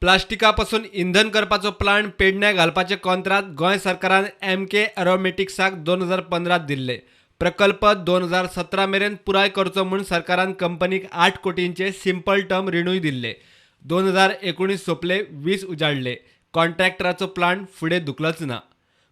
प्लास्टिकापासून इंधन करपाचो प्लांट पेडण्या घालपाचे कॉन्त्रात गोंय सरकारान MK एरोमेटिक्साक 2015 दिल्ले. प्रकल्प 2017 मेरेन पुराय करचो म्हूण सरकारान कंपनीक 8 कोटींचे सिंपल टर्म रिणूय दिल्ले. 2019 सोंपले, 20 उजाडले. कॉन्ट्रॅक्टराचो प्लांट फुडें धुकलोच ना.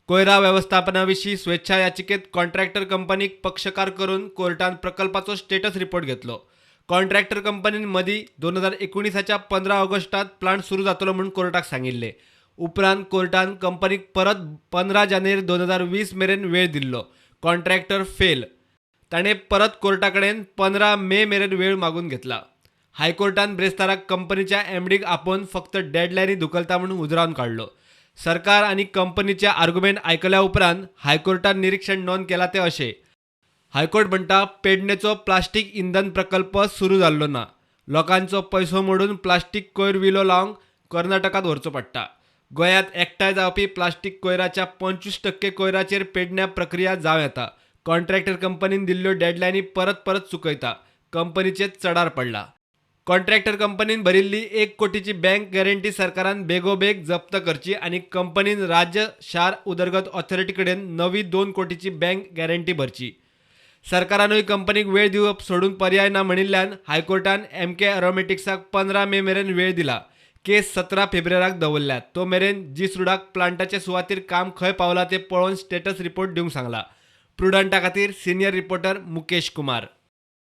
कोयरा व्यवस्थापनाविशीं स्वेच्छा याचिकेत कॉन्ट्रॅक्टर कंपनीक पक्षकार करून कोर्टान प्रकल्पाचो स्टेटस रिपोर्ट घेतलो. कॉन्ट्रॅक्टर कंपनीन मदीं 2019च्या 15 ऑगस्टात प्लांट सुरू जातलो म्हूण कोर्टाक सांगिल्ले. उपरांत कोर्टान कंपनीक परत 15 जानेर 2020 मेरेन वेळ दिल्लो. Contractor fail. ताणें परत कोर्टा कडेन 15 मे मेरेन वेळ मागून घेतला. हायकोर्टान ब्रेस्ताराक कंपनीच्या MDक आपोवन फक्त डेडलायनी धुकलता म्हूण उजरावन काडलो. सरकार आनी कंपनीचे आर्ग्युमेंट आयकल्या उपरांत हायकोर्टान निरीक्षण नोंद केला ते अशें. हायकोर्ट म्हणटा पेडणेचो प्लास्टीक इंधन प्रकल्प सुरू जाल्लो ना. लोकांचो पयसो मोडून प्लास्टीक कोयर विलो लावंक कर्नाटकात व्हरचो पडटा. गोंयांत एकठांय जावपी प्लास्टीक कोयराच्या 25% कोयराचेर पेडण्या प्रक्रिया जावं येता. कॉन्ट्रॅक्टर कंपनीन दिल्ल्यो डेडलायनी परत परत चुकयता. कंपनीचेर चडार पडला. कॉन्ट्रॅक्टर कंपनीन भरिल्ली 1 कोटीची बँक गॅरंटी सरकारान बेगोबेग जप्त करची आनी कंपनीन राज्य शार उदरगत ऑथॉरिटी कडेन नवी 2 कोटीची बँक गॅरंटी भरची. सरकारानूय कंपनीक वेळ दिवप सोडून पर्याय ना म्हणिल्ल्यान हायकोर्टान MK एरोमेटिक्साक 15 मे मेरेन वेळ दिला. केस 17 फेब्रुवाराक दवरल्यात. तो मेरेन जीसुडाक प्लांटाचे सुवातेर काम खंय पावला ते पळोवन स्टेटस रिपोर्ट दिवंक सांगला. प्रुडंटा खातीर सिनियर रिपोर्टर मुकेश कुमार.